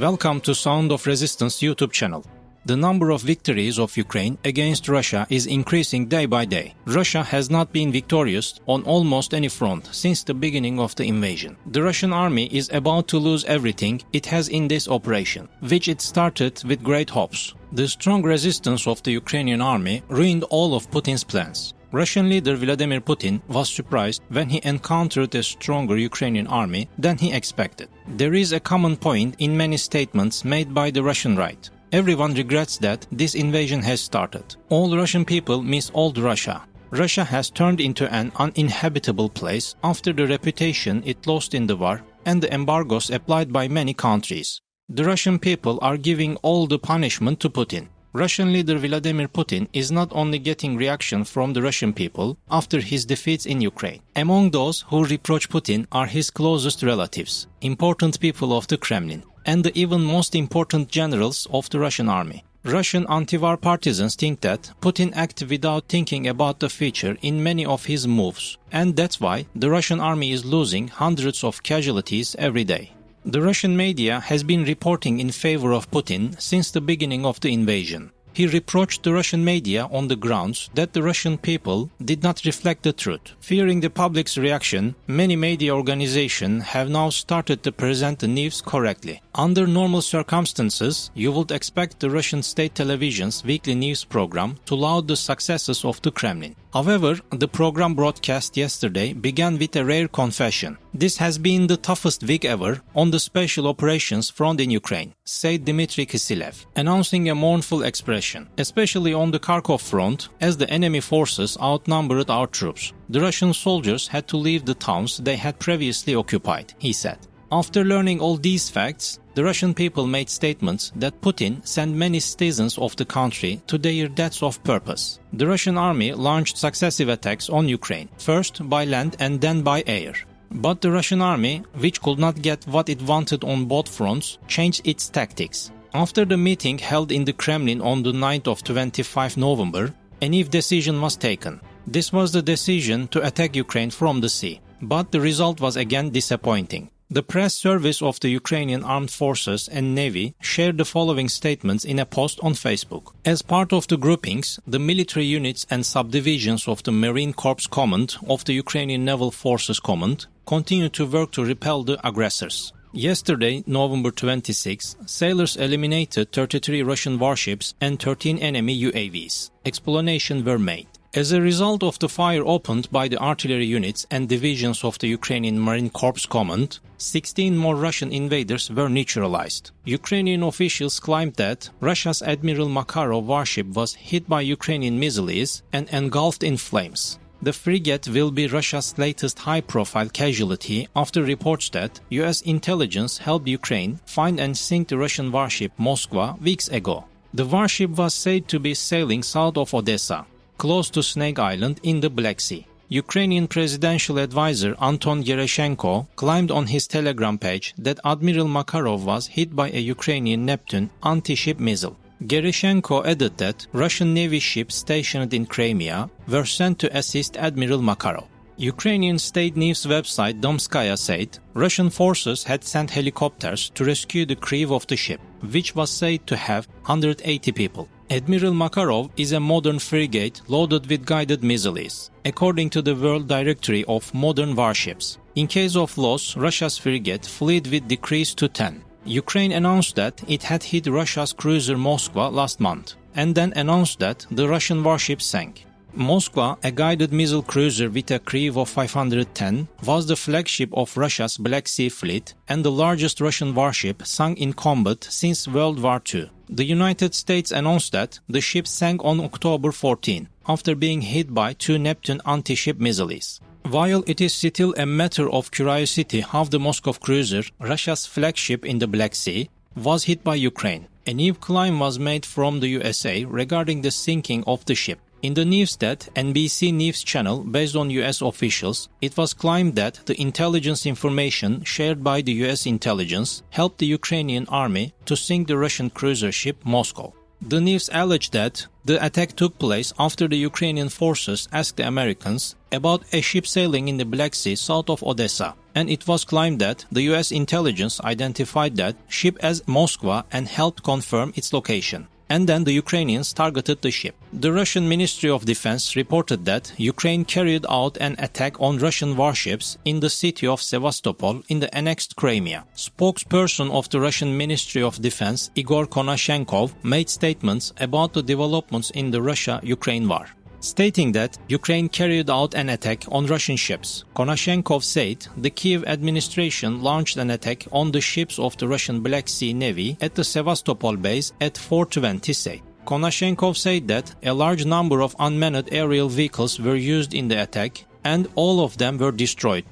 Welcome to Sound of Resistance YouTube channel. The number of victories of Ukraine against Russia is increasing day by day. Russia has not been victorious on almost any front since the beginning of the invasion. The Russian army is about to lose everything it has in this operation, which it started with great hopes. The strong resistance of the Ukrainian army ruined all of Putin's plans. Russian leader Vladimir Putin was surprised when he encountered a stronger Ukrainian army than he expected. There is a common point in many statements made by the Russian right. Everyone regrets that this invasion has started. All Russian people miss old Russia. Russia has turned into an uninhabitable place after the reputation it lost in the war and the embargoes applied by many countries. The Russian people are giving all the punishment to Putin. Russian leader Vladimir Putin is not only getting reaction from the Russian people after his defeats in Ukraine. Among those who reproach Putin are his closest relatives, important people of the Kremlin, and the even most important generals of the Russian army. Russian anti-war partisans think that Putin acted without thinking about the future in many of his moves, and that's why the Russian army is losing hundreds of casualties every day. The Russian media has been reporting in favor of Putin since the beginning of the invasion. He reproached the Russian media on the grounds that the Russian people did not reflect the truth. Fearing the public's reaction, many media organizations have now started to present the news correctly. Under normal circumstances, you would expect the Russian state television's weekly news program to laud the successes of the Kremlin. However, the program broadcast yesterday began with a rare confession. This has been the toughest week ever on the special operations front in Ukraine, said Dmitry Kiselev, announcing a mournful expression, especially on the Kharkov front, as the enemy forces outnumbered our troops. The Russian soldiers had to leave the towns they had previously occupied, he said. After learning all these facts, the Russian people made statements that Putin sent many citizens of the country to their deaths of purpose. The Russian army launched successive attacks on Ukraine, first by land and then by air. But the Russian army, which could not get what it wanted on both fronts, changed its tactics. After the meeting held in the Kremlin on the night of 25 November, a new decision was taken. This was the decision to attack Ukraine from the sea. But the result was again disappointing. The press service of the Ukrainian Armed Forces and Navy shared the following statements in a post on Facebook. As part of the groupings, the military units and subdivisions of the Marine Corps Command of the Ukrainian Naval Forces Command continue to work to repel the aggressors. Yesterday, November 26, sailors eliminated 33 Russian warships and 13 enemy UAVs. Explanations were made. As a result of the fire opened by the artillery units and divisions of the Ukrainian Marine Corps Command, 16 more Russian invaders were neutralized. Ukrainian officials claimed that Russia's Admiral Makarov warship was hit by Ukrainian missiles and engulfed in flames. The frigate will be Russia's latest high-profile casualty after reports that US intelligence helped Ukraine find and sink the Russian warship Moskva weeks ago. The warship was said to be sailing south of Odessa, close to Snake Island in the Black Sea. Ukrainian presidential advisor Anton Gereshenko claimed on his Telegram page that Admiral Makarov was hit by a Ukrainian Neptune anti-ship missile. Gereshenko added that Russian Navy ships stationed in Crimea were sent to assist Admiral Makarov. Ukrainian state news website Domskaya said Russian forces had sent helicopters to rescue the crew of the ship, which was said to have 180 people. Admiral Makarov is a modern frigate loaded with guided missiles, according to the World Directory of Modern Warships. In case of loss, Russia's frigate fleet would decrease to 10. Ukraine announced that it had hit Russia's cruiser Moskva last month, and then announced that the Russian warship sank. Moskva, a guided missile cruiser with a crew of 510, was the flagship of Russia's Black Sea Fleet and the largest Russian warship sunk in combat since World War II. The United States announced that the ship sank on October 14 after being hit by 2 Neptune anti-ship missiles. While it is still a matter of curiosity how the Moscow cruiser, Russia's flagship in the Black Sea, was hit by Ukraine, a new claim was made from the USA regarding the sinking of the ship. In the news that NBC News channel based on US officials, it was claimed that the intelligence information shared by the US intelligence helped the Ukrainian army to sink the Russian cruiser ship Moscow. The news alleged that the attack took place after the Ukrainian forces asked the Americans about a ship sailing in the Black Sea south of Odessa, and it was claimed that the US intelligence identified that ship as Moskva and helped confirm its location. And then the Ukrainians targeted the ship. The Russian Ministry of Defense reported that Ukraine carried out an attack on Russian warships in the city of Sevastopol in the annexed Crimea. Spokesperson of the Russian Ministry of Defense, Igor Konashenkov, made statements about the developments in the Russia-Ukraine war, stating that Ukraine carried out an attack on Russian ships. Konashenkov said the Kiev administration launched an attack on the ships of the Russian Black Sea Navy at the Sevastopol base at 4:20 say. Konashenkov said that a large number of unmanned aerial vehicles were used in the attack and all of them were destroyed,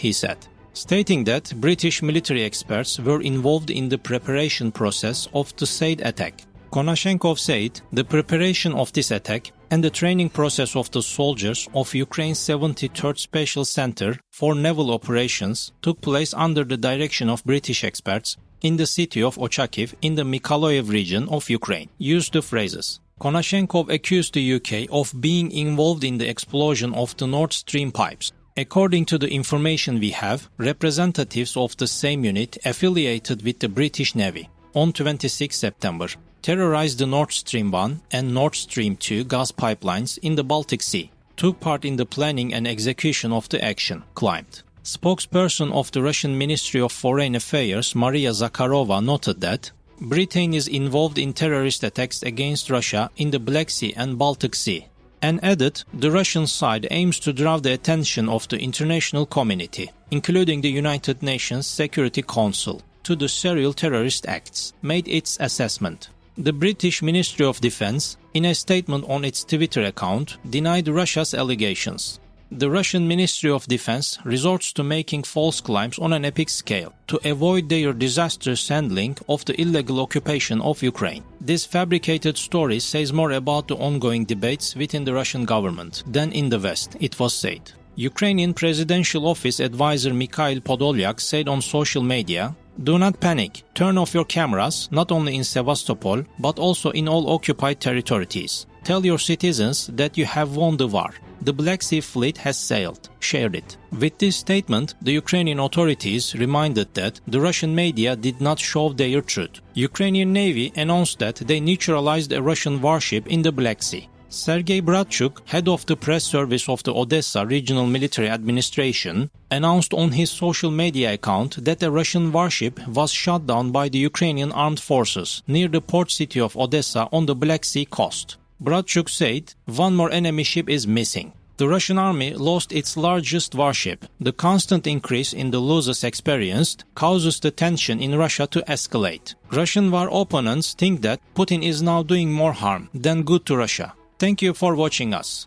he said, stating that British military experts were involved in the preparation process of the said attack. Konashenkov said the preparation of this attack and the training process of the soldiers of Ukraine's 73rd Special Center for Naval Operations took place under the direction of British experts in the city of Ochakiv in the Mykolaiv region of Ukraine. Used the phrases. Konashenkov accused the UK of being involved in the explosion of the Nord Stream pipes. According to the information we have, representatives of the same unit affiliated with the British Navy on 26 September terrorized the Nord Stream 1 and Nord Stream 2 gas pipelines in the Baltic Sea, took part in the planning and execution of the action, claimed. Spokesperson of the Russian Ministry of Foreign Affairs, Maria Zakharova, noted that Britain is involved in terrorist attacks against Russia in the Black Sea and Baltic Sea, and added the Russian side aims to draw the attention of the international community, including the United Nations Security Council, to the serial terrorist acts, made its assessment. The British Ministry of Defense, in a statement on its Twitter account, denied Russia's allegations. The Russian Ministry of Defense resorts to making false claims on an epic scale to avoid their disastrous handling of the illegal occupation of Ukraine. This fabricated story says more about the ongoing debates within the Russian government than in the West, it was said. Ukrainian Presidential Office advisor Mikhail Podolyak said on social media, "Do not panic. Turn off your cameras, not only in Sevastopol, but also in all occupied territories. Tell your citizens that you have won the war. The Black Sea Fleet has sailed. Shared it." With this statement, the Ukrainian authorities reminded that the Russian media did not show their truth. Ukrainian Navy announced that they neutralized a Russian warship in the Black Sea. Sergei Bratchuk, head of the press service of the Odessa Regional Military Administration, announced on his social media account that a Russian warship was shot down by the Ukrainian armed forces near the port city of Odessa on the Black Sea coast. Bratchuk said, "One more enemy ship is missing. The Russian army lost its largest warship. The constant increase in the losses experienced causes the tension in Russia to escalate. Russian war opponents think that Putin is now doing more harm than good to Russia." Thank you for watching us.